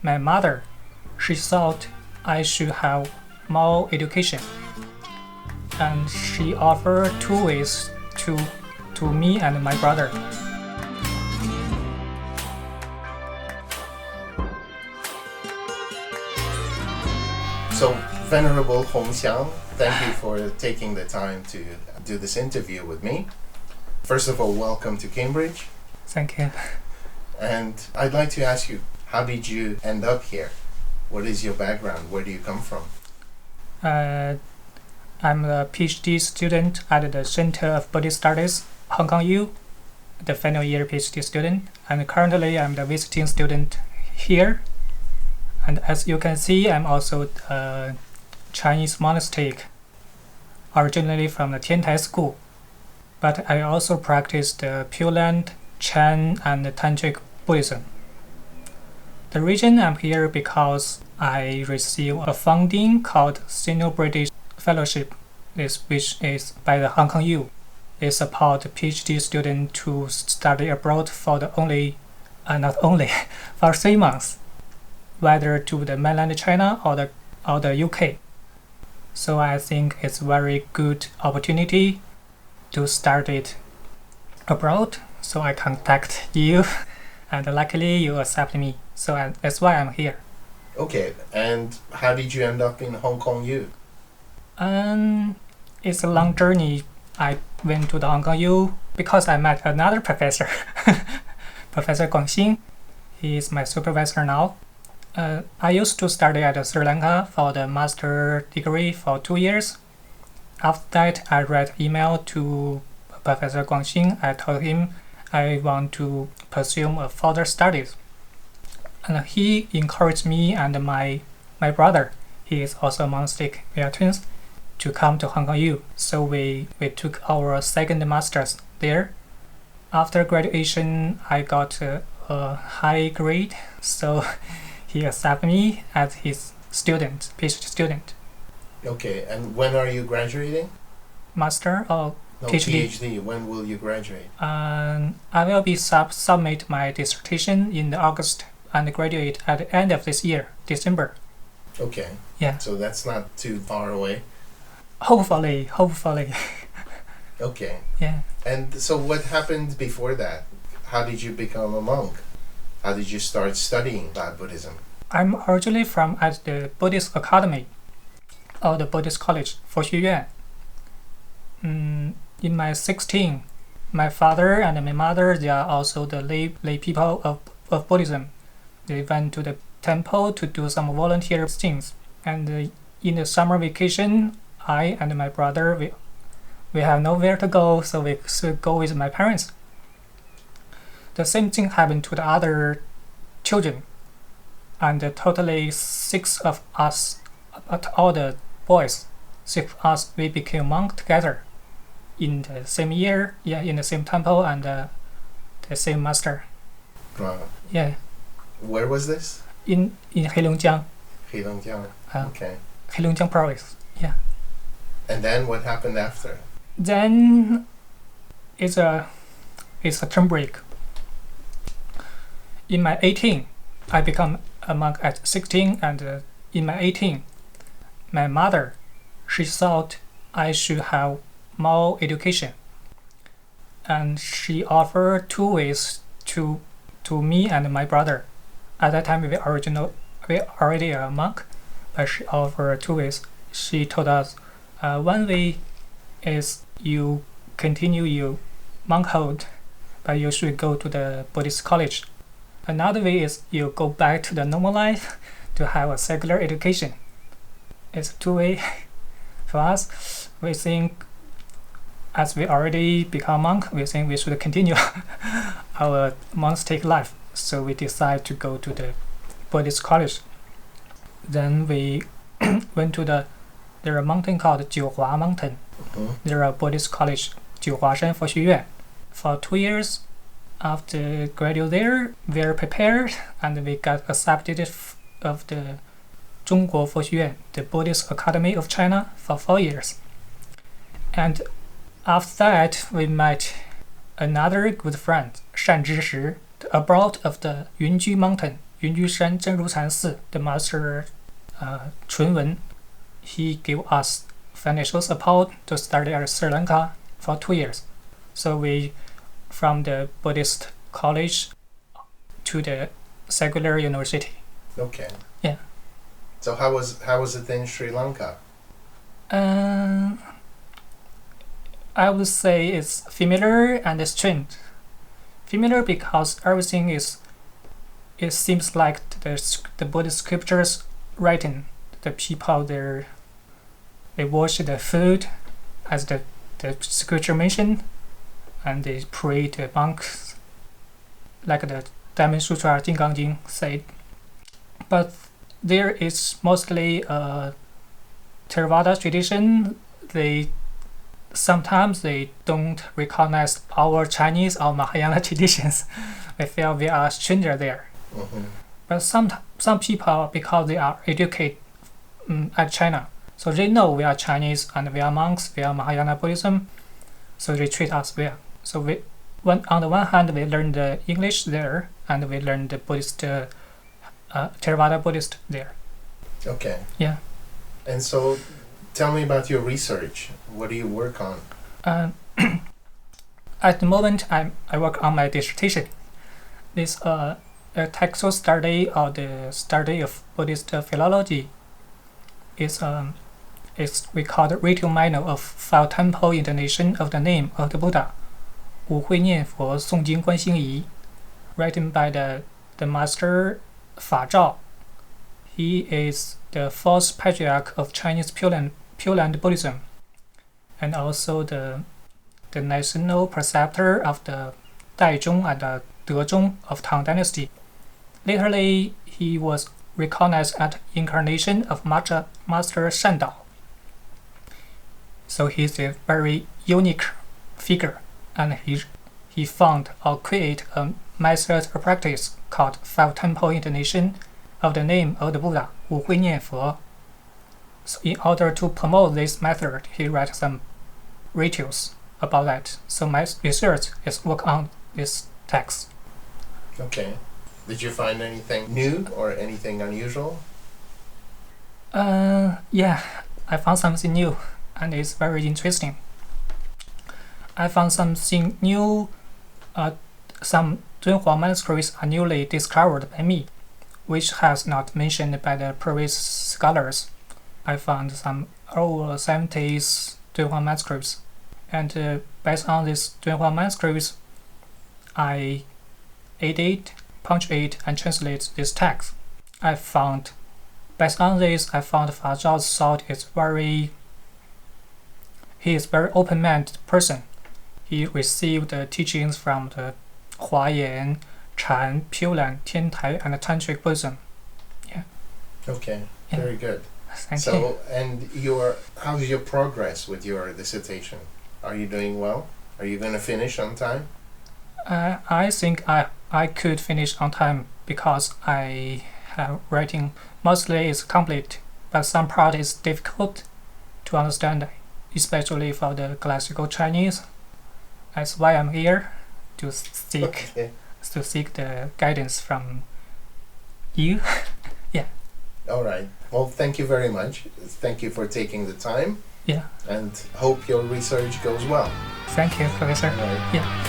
My mother, she thought I should have more education, and she offered 2 ways to me and my brother. So, Venerable Xiang, thank you for taking the time to do this interview with me. First of all, welcome to Cambridge. Thank you. And I'd like to ask you, how did you end up here? What is your background? Where do you come from? I'm a PhD student at the Centre of Buddhist Studies, Hong Kong U, the final year PhD student, and currently I'm the visiting student here. And as you can see, I'm also a Chinese monastic, originally from the Tiantai school. But I also practice the Pure Land, Chan, and Tantric Buddhism. The reason I'm here because I received a funding called Sino-British Fellowship, which is by the Hong Kong U. They support PhD students to study abroad for for 3 months, whether to the mainland China or the UK. So I think it's very good opportunity to start it abroad. So I contact you, and luckily you accept me. So that's why I'm here. Okay, and how did you end up in Hong Kong U? It's a long journey. I went to the Hong Kong U because I met another professor, Professor Guangxing. He is my supervisor now. I used to study at Sri Lanka for the master degree for 2 years. After that, I read email to Professor Guangxing. I told him I want to pursue further studies. And he encouraged me and my brother, he is also a monastic, we are twins, to come to Hong Kong U. So we took our second master's there. After graduation, I got a high grade, so he accepted me as his student, PhD student. Okay, and when are you graduating? Master or No, PhD. PhD. When will you graduate? I will be submit my dissertation in August and graduate at the end of this year, December. Okay. Yeah. So that's not too far away. Hopefully. Okay. Yeah. And so what happened before that? How did you become a monk? How did you start studying about Buddhism? I'm originally from at the Buddhist Academy or the Buddhist College, Fazhao Yuan. In my 16, my father and my mother, they are also the lay people of Buddhism. They went to the temple to do some volunteer things. And in the summer vacation, I and my brother, we have nowhere to go, so we should go with my parents. The same thing happened to the other children. And totally 6 of us, all the boys, 6 of us, we became monks together in the same year, in the same temple and the same master. Wow. Yeah. Where was this? In Heilongjiang. Heilongjiang. Okay. Heilongjiang province. Yeah. And then what happened after? Then it's a term break. In my 18, I become a monk at 16, and in my 18, my mother, she thought I should have more education, and she offered 2 ways to me and my brother. At that time, we already a monk, but she offered 2 ways. She told us, one way is you continue your monkhood, but you should go to the Buddhist college. Another way is you go back to the normal life to have a secular education. It's 2 way for us. We think as we already become monk, we think we should continue our monastic life. So we decide to go to the Buddhist college. Then we went to there a mountain called Jiuhua Mountain. There are Buddhist college, Jiuhuashan Fazhao Yuan. For 2 years, after graduate there, we are prepared and we got accepted of the Zhongguo Fazhao Yuan, the Buddhist Academy of China, for 4 years. And after that, we met another good friend, Shan Zhishi, abroad of the Yunju Mountain. 云居山真如禅寺, the master Chun Wen, he gave us financial support to study at Sri Lanka for 2 years. So we, from the Buddhist college to the secular university. Okay. Yeah. So how was it in Sri Lanka? I would say it's familiar and strange. Familiar because everything it seems like the Buddhist scriptures writing. The people there, they worship the food as the scripture mentioned, and they pray to monks like the Diamond Sutra Jinggang Jing said. But there is mostly a Theravada tradition. Sometimes they don't recognize our Chinese or Mahayana traditions. They feel we are stranger there. Mm-hmm. But some people, because they are educated at China, so they know we are Chinese and we are monks, we are Mahayana Buddhism, so they treat us well. So on the one hand, we learn the English there, and we learn the Buddhist, Theravada Buddhist there. Okay. Yeah. And so, tell me about your research. What do you work on? At the moment, I work on my dissertation. This a textual study of the study of Buddhist philology. Is we call the ritual manual of 5 temple intonation of the name of the Buddha, 五会念佛诵经观心仪, written by the master Fazhao. He is the 4th patriarch of Chinese Pure Land Buddhism, and also the national preceptor of the Daizhong and the Dezhong of Tang Dynasty. Lately, he was recognized as incarnation of Master Shandao. So he's a very unique figure, and he found or created a method or practice called 5 temple intonation of the name of the Buddha, 五会念佛. So in order to promote this method, he wrote some rituals about that. So my research is work on this text. Okay. Did you find anything new or anything unusual? Yeah, I found something new, and it's very interesting. I found something new. Some Dunhuang manuscripts are newly discovered by me, which has not mentioned by the previous scholars. I found some over 70s Dunhuang manuscripts, and based on these Dunhuang manuscripts, I edit, punctuate, and translate this text. Based on this, I found Fazhao's thought he is very open-minded person. He received the teachings from the Huayan, Chan, Pure Land, Tiantai, and Tantric Buddhism. Yeah. Okay, Yeah. very good. Thank you. So, and how's your progress with your dissertation? Are you doing well? Are you going to finish on time? I think I could finish on time because I have writing mostly is complete, but some part is difficult to understand, especially for the classical Chinese. That's why I'm here to seek the guidance from you. Yeah. All right. Well, thank you very much. Thank you for taking the time. Yeah. And hope your research goes well. Thank you, Professor. All right. Yeah.